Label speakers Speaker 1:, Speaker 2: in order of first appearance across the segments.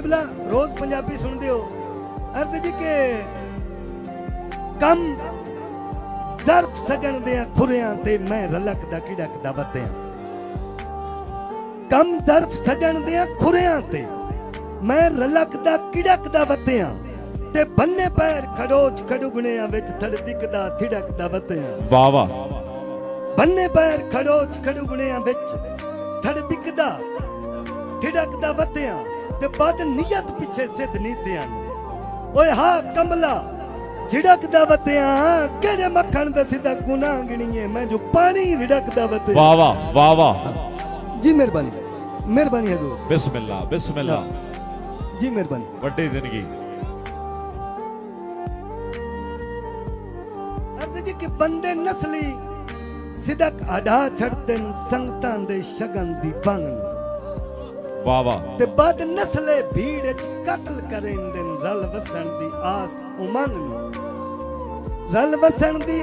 Speaker 1: किबला रोज पंजाबी सुनते हो अर्ज जी के कम ज़र्फ सजन दे खुरियां ते मैं रलक दा किड़क दा वत्तियां कम ज़र्फ सजन दे खुरियां ते मैं रलक दा किड़क दा वत्तियां ते बन्ने पैर खड़ोच खड़ुगणियां विच धड़दिक दा थिड़क दा वत्तियां
Speaker 2: वाह वाह
Speaker 1: बन्ने पैर खड़ोच खड़ुगणियां विच धड़दिक दा थिड़क दा वत्तियां ते बद नियत पिछे सिद्ध नीतियां ओए हा कमला झिड़क दा वत्तियां केड़े मक्खन दा सिद्धा गुनाह गिणीए मैं जो पानी रिड़क दा वत्तियां
Speaker 2: वाह वाह वाह वाह
Speaker 1: जी मेहरबानी मेहरबानी हजूर
Speaker 2: बिस्मिल्लाह बिस्मिल्लाह
Speaker 1: जी मेहरबानी
Speaker 2: वड्डी जिंदगी
Speaker 1: अर्ज जी के बंदे नस्ली सिदक अडा छड़दन संगतां दे शगन दी वंग
Speaker 2: वाह वाह
Speaker 1: ते बद नस्ले भीड़ च कत्ल करेंदन रल वसन दी आस उमंग नू रल वसन दी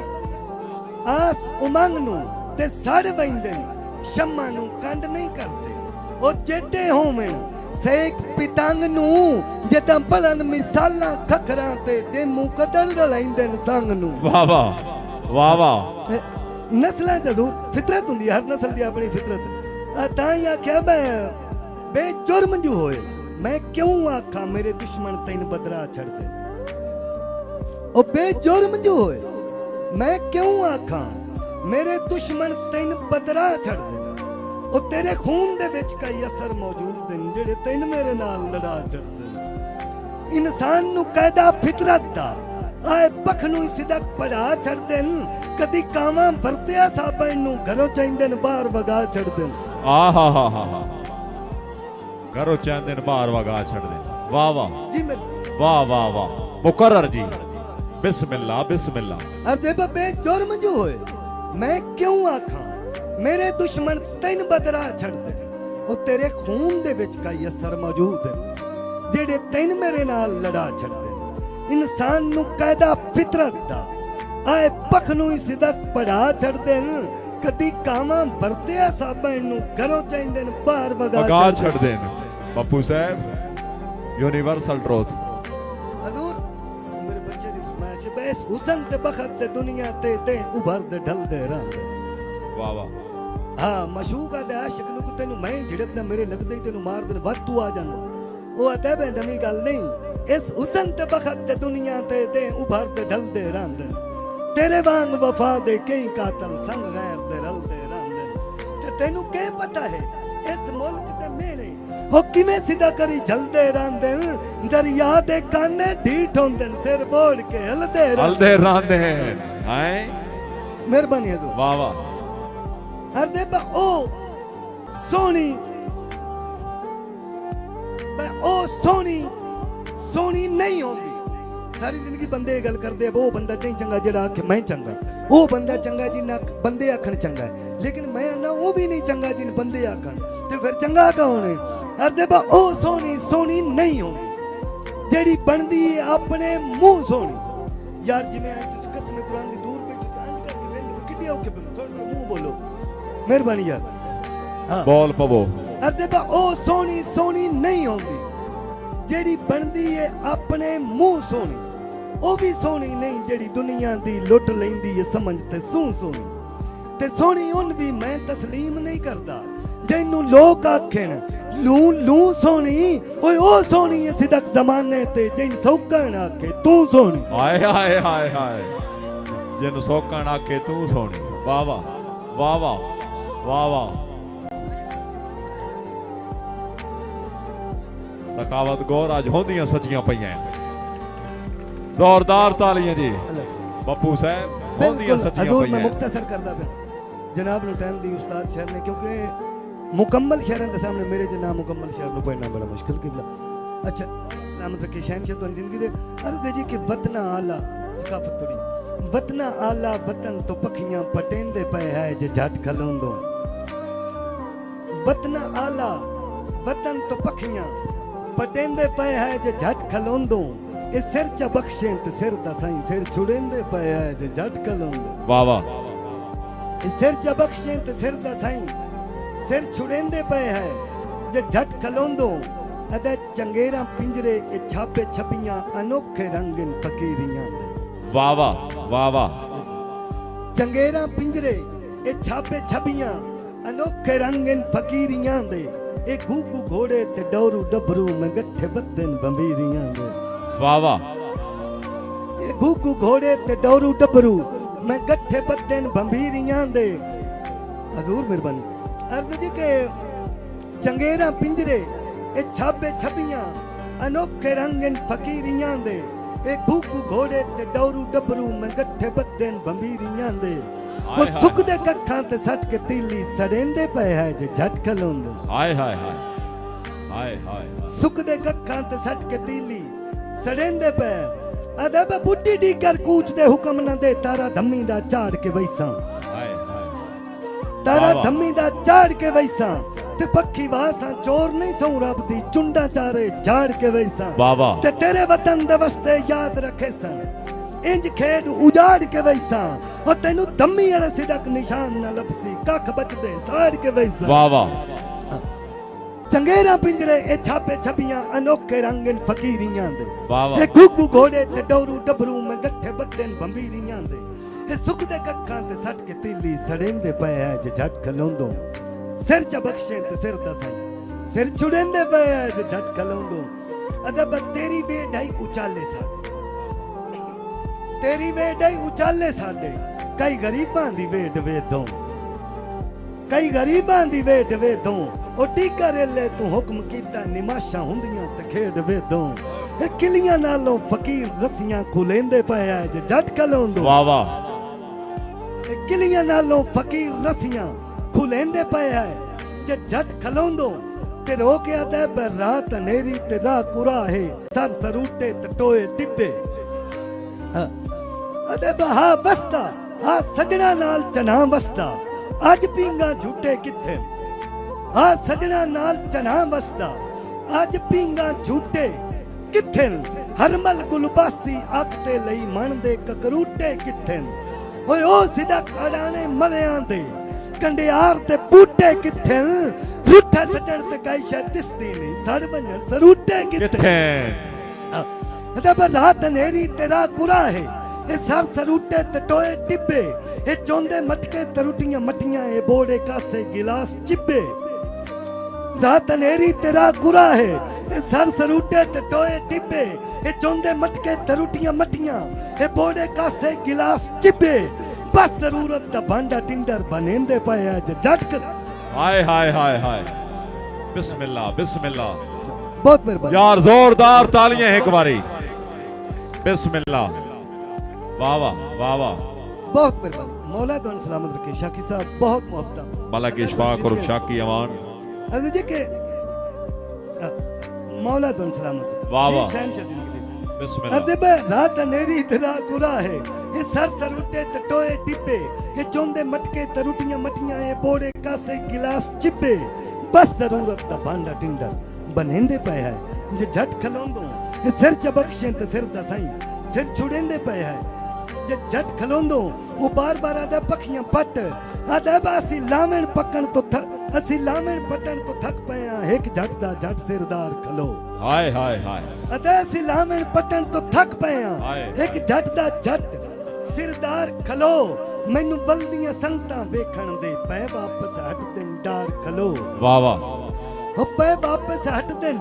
Speaker 1: आस उमंग नू ते सड़ वैंदन शम्मा नू कंड नहीं करदे ओ जेडे होवन सेक पितंग नू जदां पलन मिसालां खखरां ते डेमू कदड़ रलैंदन संग नू
Speaker 2: वाह वाह वाह वाह
Speaker 1: नस्लां च हजूर फितरत हुंदी हर नस्ल दी अपनी फितरत तां ही आख्या मैं बेजुर्म जो होए मैं क्यों आखा मेरे दुश्मन तैन बदरा छड़ दे ओ बेजुर्म जो होए मैं क्यों आखा मेरे दुश्मन तैन बदरा छड़ दे ओ तेरे खून दे विच कई असर मौजूद हैं जेड़े तैन मेरे नाल लड़ा छड़ दे इंसान नु कायदा फितरत दा आए पख नु सिदक पढ़ा छड़ देन कदी कावां वरतिया साबण नु घरों चाइंदन बाहर वगा छड़ देन
Speaker 2: आ हा हा हा हा घरों चांदन बाहर वगा छड़ दे वाह वाह
Speaker 1: जी मेरे
Speaker 2: वाह वाह वाह मुकर्रर जी बिस्मिल्लाह बिस्मिल्लाह
Speaker 1: अर्दे बे जुर्म जो होए मैं क्यों आखा मेरे दुश्मन तैन बदरा छड़ दे ओ तेरे खून दे विच कई असर मौजूद है जेड़े तैन मेरे नाल लड़ा छड़ दे इंसान नु कायदा फितरत दा आए पख नु सिदक पढ़ा छड़ देन कदी कावां वरतिया साबण नु घरों चाइंदे बाहर वगा
Speaker 2: छड़ देन बापू साहब यूनिवर्सल ट्रूथ
Speaker 1: हजूर मेरे बच्चे दी फरमाइश बस हुस्न ते बखत ते दुनिया ते उभर दे ढल दे रहंदे
Speaker 2: वाह वाह
Speaker 1: हां मशूका दे आशिक नु तेनु मैं झिड़कदा मेरे लगदे तेनु मार दे वद तू आ जानो ओ अते बे नवी गल नहीं इस हुस्न ते बखत ते दुनिया ते उभर दे ढल दे रहंदे तेरे वांग वफा दे कई कातल संग गैर दे रल दे रहंदे ते तेनु के पता है इस मुल्क दे मेले हो किवें सिदा करी जलदे रहंदे दरिया दे काने ढीठ होंदे सिर बोड़ के हलदे
Speaker 2: रहंदे हाय
Speaker 1: मेहरबानी हजूर
Speaker 2: वाह वाह
Speaker 1: अर्दे बा ओ सोनी बा ओ सोनी सोनी नहीं होंदी सारी जिंदगी बंदे गल करदे वो बंदा नहीं चंगा जेड़ा आखे मैं चंगा वो बंदा चंगा जिन्ना बंदे आखन चंगा है लेकिन मैं ना वो भी नहीं चंगा जिन बंदे आखन ते फिर चंगा कौन है अर्दे बा ओ सोनी सोनी नहीं होंदी जेड़ी बनदी है अपने मुंह सोनी यार जिवें आज तुसी कसम कुरान दी दूर बैठे ते अंज करके बेंद किड्डी औके बंद थोड़ा मुंह बोलो मेहरबानी यार हां
Speaker 2: बोल पवो
Speaker 1: अर्दे बा ओ सोनी सोनी नहीं होंदी जेड़ी बनदी है अपने मुंह सोनी ओ भी सोनी नहीं जेड़ी दुनिया दी लुट लैंदी है समझ ते सू सोनी ते सोनी उन भी मैं तस्लीम नहीं करदा जैनू लोग आखन लू लू सोनी ओए ओ सोनी है सिदक जमाने ते जैन सौकण आखे तू सोनी
Speaker 2: हाय हाय हाय हाय जैन सौकण आखे तू सोनी वाह वाह वाह वाह वाह वाह सखावत गौर आज होंदियां सचियां पईयां जोरदार तालियां जी बापू साहब होंदियां सचियां
Speaker 1: हजूर
Speaker 2: पईयां
Speaker 1: मैं मुख्तसर करदा पे जनाब नु टाइम दी उस्ताद शहर ने क्योंकि मुकम्मल शहर के सामने मेरे जो नाम मुकम्मल शहर नु पढ़ना बड़ा मुश्किल किबला अच्छा सलामत रखे शहनशाह तो जिंदगी दे अर्ज जी कि वतना आला सकाफत थोड़ी वतना आला वतन तो पखियां पटेंदे पे है जे झट खलोंदो वतना आला वतन तो पखियां पटेंदे पे है जे झट खलोंदो ए सिर च बख्शें ते सिर दा साईं सिर छुड़ेंदे पे है जे झट खलोंदो
Speaker 2: वाह वाह
Speaker 1: ए सिर च बख्शें ते सिर दा साईं सिर छुड़ेंदे पे है जे झट खलोंदो अदे चंगेरा पिंजरे ए छापे छपियां अनोखे रंगन फकीरियां दे
Speaker 2: वाह वाह वाह वाह
Speaker 1: चंगेरा पिंजरे ए छापे छपियां अनोखे रंगन फकीरियां दे ए घूघू घोड़े ते डोरू डबरू में गठे बदन बंबीरियां दे
Speaker 2: वाह वाह
Speaker 1: ए घूघू घोड़े ते डोरू डबरू में गठे बदन बंबीरियां दे हजूर मेहरबानी अर्ज जी के चंगेरा पिंजरे ए छापे छपियां अनोखे रंगन फकीरियां दे ए घूघू घोड़े ते डोरू डबरू में गठे बदन बंबीरियां दे वो सुख दे कखां ते सट के तीली सड़ेंदे पे है जे झट खलोंदे
Speaker 2: हाय हाय हाय हाय हाय
Speaker 1: सुख दे कखां ते सट के तीली सड़ेंदे पे अदब बुड्ढी डी कर कूच दे हुक्म न दे तारा धम्मी दा चाड़ के वैसा
Speaker 2: हाय हाय
Speaker 1: तारा
Speaker 2: वाह।
Speaker 1: धम्मी दा चाड़ के वैसा ते पक्की वासा चोर नहीं सौ रब दी चुंडा चारे झाड़ के वैसा
Speaker 2: वाह वाह
Speaker 1: ते तेरे वतन दे वस्ते याद रखे सन इंज खेड उजाड़ के वैसा और तेनू धम्मी वाले सिदक निशान न लपसी कख बचदे साड़ के वैसा
Speaker 2: वाह वाह
Speaker 1: चंगेरा पिंजरे ए छापे छपियां अनोखे रंगन फकीरियां दे
Speaker 2: वाह वाह
Speaker 1: ए घुघू घोड़े ते डोरू डबरू में गठे बदन बंबीरियां दे ए सुख दे कखां ते सट के तीली सड़ेंदे पे है जे झट खलोंदो सिर च बख्शे ते सिर दसाई सिर छुड़ेंदे पे है जे झट खलोंदो अदब तेरी बेढाई उचाले साडे तेरी बेढाई उचाले साडे कई गरीबां दी वेड वेदों कई गरीबां दी वेड वेदों ओ टीका रेले तू हुक्म कीता निमाशा हुंदियां ते खेड वेदों ए किलियां नालों फकीर रस्सियां खुलेंदे पया जे झट खलोंदो
Speaker 2: वाह वाह
Speaker 1: ए किलियां नालों फकीर रस्सियां खुलेंदे पया जे झट खलोंदो ते रोके आदे रात नेरी ते राह कुरा है सर सरूटे ते टोए टिब्बे अदे बहा बसदा हा सजना नाल चना बसदा अज पींगा झूठे किथे हा सजना नाल चना बसदा अज पींगा झूठे किथे हरमल गुलबासी आखते लई मन दे ककरूटे किथे ओए ओ सिदा खड़ाने मलियां दे कंडियार ते बूटे किथे रुठा सजण ते काई दिसदी नहीं सड़ बनण सरूटे किथे
Speaker 2: किथे
Speaker 1: अदब रात नेरी तेरा कुरा है ए सर सरूटे ते टोए टिब्बे ए चोंदे मटके तरुटियां मटियां ए बोड़े कासे गिलास चिब्बे रात नेरी तेरा कुरा है ए सर सरूटे ते टोए टिब्बे ए चोंदे मटके तरुटियां मटियां ए बोड़े कासे गिलास चिब्बे बस जरूरत दा भांडा टिंडर बनेंदे पया जे झट कर
Speaker 2: हाय हाय हाय हाय बिस्मिल्लाह बिस्मिल्लाह
Speaker 1: बहुत मेहरबानी
Speaker 2: यार जोरदार तालियां एक बारी बिस्मिल्लाह वाह वाह वाह वाह
Speaker 1: बहुत मेहरबानी मौला दोन सलामत रखे शाकी साहब बहुत मोहब्बत
Speaker 2: मला की इशफाक और शाकी अमान
Speaker 1: अर्ज जी के मौला दोन सलामत
Speaker 2: वाह
Speaker 1: जी
Speaker 2: वाह।
Speaker 1: शहनशाह जिंदगी दे
Speaker 2: बिस्मिल्लाह
Speaker 1: अर्ज बे रात नेरी तेरा कुरा है ये सर सरूटे ते टोए टिब्बे ये चोंदे मटके तरुटियां मटियां ये बोड़े कासे गिलास चिब्बे बस जरूरत दा भांडा टिंडर बनेंदे पे है जे झट खलोंदो ये सिर च बख्शे ते सिर दसाई सिर छुड़ेंदे पे है जे झट खलोंदो वो बार बार आदा पखियां पट आदा बासी लावण पकण तो असी लावण पटण तो थक पया एक झट दा झट सिरदार खलो
Speaker 2: हाय हाय हाय
Speaker 1: अदा असी लावण पटण तो थक पया
Speaker 2: हाय।
Speaker 1: एक झट दा झट सिरदार खलो मैनू बलदियां संगतां वेखण दे पै वापस हट दिन डार खलो
Speaker 2: वाह वाह
Speaker 1: हो पै वापस हट दिन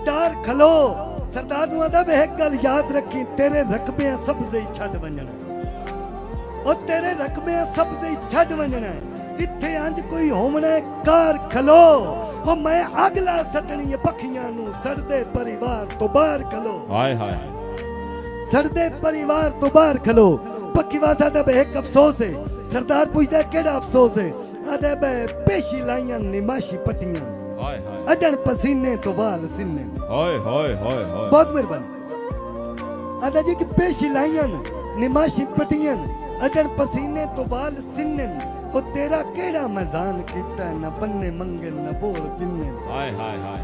Speaker 1: डार खलो सरदार नु आदा वे एक गल याद रखी तेरे रकबे सब्ज़े छड़ वंजणा ओ तेरे रकबे सब्ज़े छड़ वंजणा इत्थे अंज कोई होवना कार खलो ओ मैं अगला सटनी पखियां नु सड़दे परिवार तो बाहर खलो
Speaker 2: हाय हाय
Speaker 1: सड़दे परिवार तो बाहर खलो पक्की वाजा दा एक अफसोस है सरदार पूछदा केड़ा अफसोस है आदे बे पेशी लाइयां निमाशी पट्टियां
Speaker 2: हाय हाय
Speaker 1: अजन पसीने तो बाल सिन्ने
Speaker 2: हाय हाय हाय हाय
Speaker 1: बहुत मेहरबानी आदा जी की पेशी लाइयां निमाशी पट्टियां अजन पसीने तो बाल सिन्ने ओ तेरा केड़ा मजान कीता न बन्ने मंगे न बोल पिन्ने
Speaker 2: हाय हाय हाय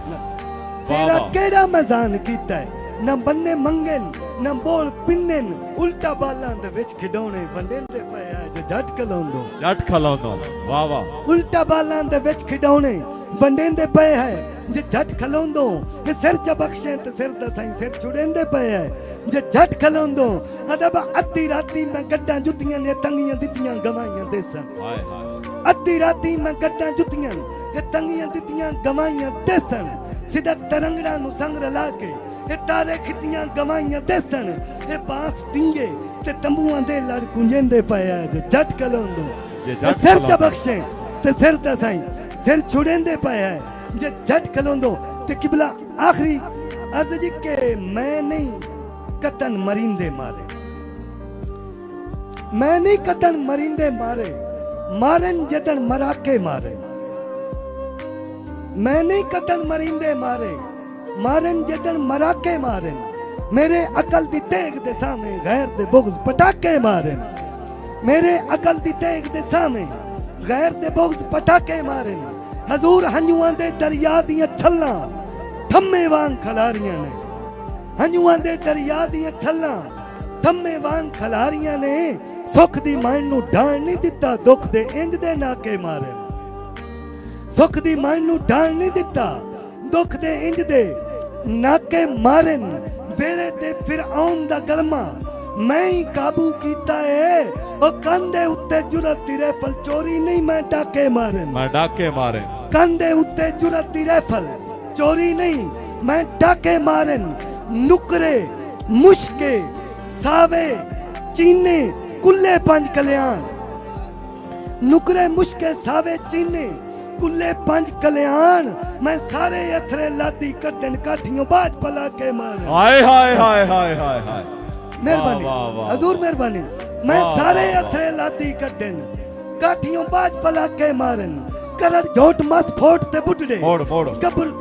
Speaker 1: तेरा
Speaker 2: वाह।
Speaker 1: केड़ा मजान कीता है न बन्ने मंगे न बोल पिन्ने उल्टा बालां दे विच खिडौने वंडेंदे पया जे झट खलोंदो
Speaker 2: जट खलोंदो वाह वाह
Speaker 1: उल्टा बालां दे विच खिडौने वंडेंदे पए है जे झट खलोंदो ये सिर च बख्शे ते सिर दा साईं सिर छुड़ेंदे पे है जे झट खलोंदो अदब अद्धी राती मैं गड्डां जुत्तियां ने तंगियां दित्तियां गवाइयां देसन
Speaker 2: हाय हाय
Speaker 1: अद्धी राती मैं गड्डां जुत्तियां ये तंगियां दित्तियां गवाइयां देसन सिदक तरंगड़ा नु संग रला के ये तारे खितियां गवाइयां देसन ये बांस टिंगे ते तंबुआं दे लड़ कुंजेंदे पे है जो झट खलोंदो
Speaker 2: जे
Speaker 1: ये
Speaker 2: झट
Speaker 1: सिर च
Speaker 2: खलोंदो।
Speaker 1: बख्शे ते सिर दा साईं सिर छुड़ेंदे पे है जे झट खलोंदो ते किबला आखिरी अर्ज जी के मैं नहीं कतन मरिंदे मारे मैं नहीं कतन मरिंदे मारे मारन जदन मराके मारे मैं नहीं कतन मरिंदे मारे मारन जदन मराके मारन मेरे अकल दी तेग दे सामे गैर दे बुग़्ज़ पटाके मारन मेरे अकल दी तेग दे सामे गैर दे बुग़्ज़ पटाके मारन हजूर हंजुआं दे दरिया दियां छल्लां थम्मे वांग खलारियां ने हंजुआं दे दरिया दियां छल्लां थम्मे वांग खलारियां ने सुख दी मन नू ढाण नहीं दिता दुख दे इंज दे नाके मारन सुख दी मन नू ढाण नहीं दिता दुख दे इंज दे नाके मारन वेले ते फिरऔन दा गलमा मैं ही काबू कीता है ओ कंधे उत्ते जुरत दी रैफल चोरी नहीं मैं डाके मारन
Speaker 2: मैं डाके मारे
Speaker 1: कंधे उत्ते जुरत दी रैफल चोरी नहीं मैं डाके मारन नुकरे मुश्के सावे चीने कुल्ले पंज कल्याण नुकरे मुश्के सावे चीने कुल्ले पंज कल्याण मैं सारे अथरे लादी कड्डन काठियों बाज पला के मारन
Speaker 2: हाय हाय हाय हाय हाय हाय
Speaker 1: मेहरबानी
Speaker 2: वाह, वाह, वाह।
Speaker 1: हजूर मेहरबानी मैं
Speaker 2: वाह,
Speaker 1: सारे
Speaker 2: वाह,
Speaker 1: अथरे लादी कड्डन काठियों बाज पला के मारन करड़ झोट मस फोट ते बुटड़े
Speaker 2: मोड़ मोड़
Speaker 1: गबर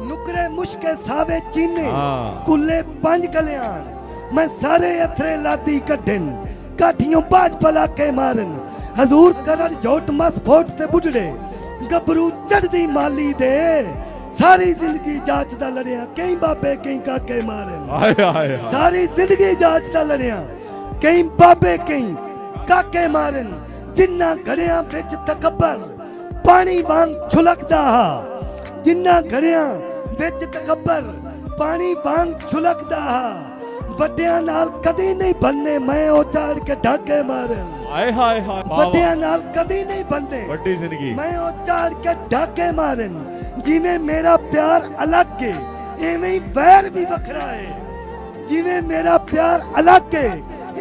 Speaker 1: नुकरे मुश्के सावे चीने
Speaker 2: हाँ।
Speaker 1: कुल्ले पंज कल्याण मैं सारे अथरे लादी कड्डन काठियों बाज पला के मारन हजूर करड़ झोट मस फोट ते बुटड़े गबरू चढ़दी माली दे सारी जिंदगी जाचदा लड़िया कई बाबे कई काके मारन
Speaker 2: हाय हाय हाय
Speaker 1: सारी जिंदगी जाचदा लड़िया कई बाबे कई काके मारन जिन्ना घड़िया विच तकबर पानी वांग छुलकदा हा जिन्ना घड़िया विच तकबर पानी वांग छुलकदा हा वड्डियां नाल कदी नहीं बनने मैं ओ चाड़ के ढाके मारन
Speaker 2: हाय हाय हाय वाह,
Speaker 1: वड्डियां नाल कदी नहीं बनने
Speaker 2: वाह। वड्डी जिंदगी
Speaker 1: मैं ओ चाड़ के ढाके मारन जिवें मेरा प्यार अलग है एवें ही वैर भी वखरा है जिवें मेरा प्यार अलग है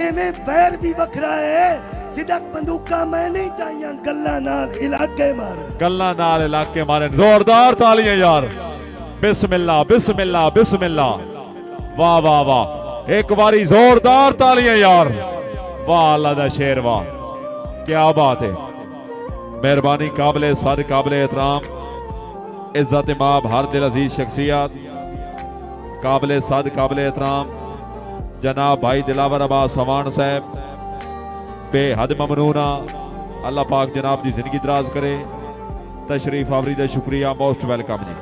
Speaker 1: एवें वैर भी वखरा है सिदक बंदूका मैं नहीं चाहिए गल्ला नाल इलाके मारन
Speaker 2: गल्ला नाल इलाके मारे जोरदार तालियां यार बिस्मिल्लाह बिस्मिल्लाह बिस्मिल्लाह वाह वाह वाह एक बारी जोरदार तालियां यार वाह अल्लाह दा शेर वाह क्या बात है मेहरबानी काबिले सद काबिले एहतराम इज्जत इमाम हर दिल अजीज शख्सियत काबिले सद काबिले एहतराम जनाब भाई दिलावर अब्बास सवान साहब बेहद ममनूना अल्लाह पाक जनाब की जिंदगी दराज करे तशरीफ आवरी दा शुक्रिया मोस्ट वेलकम जी।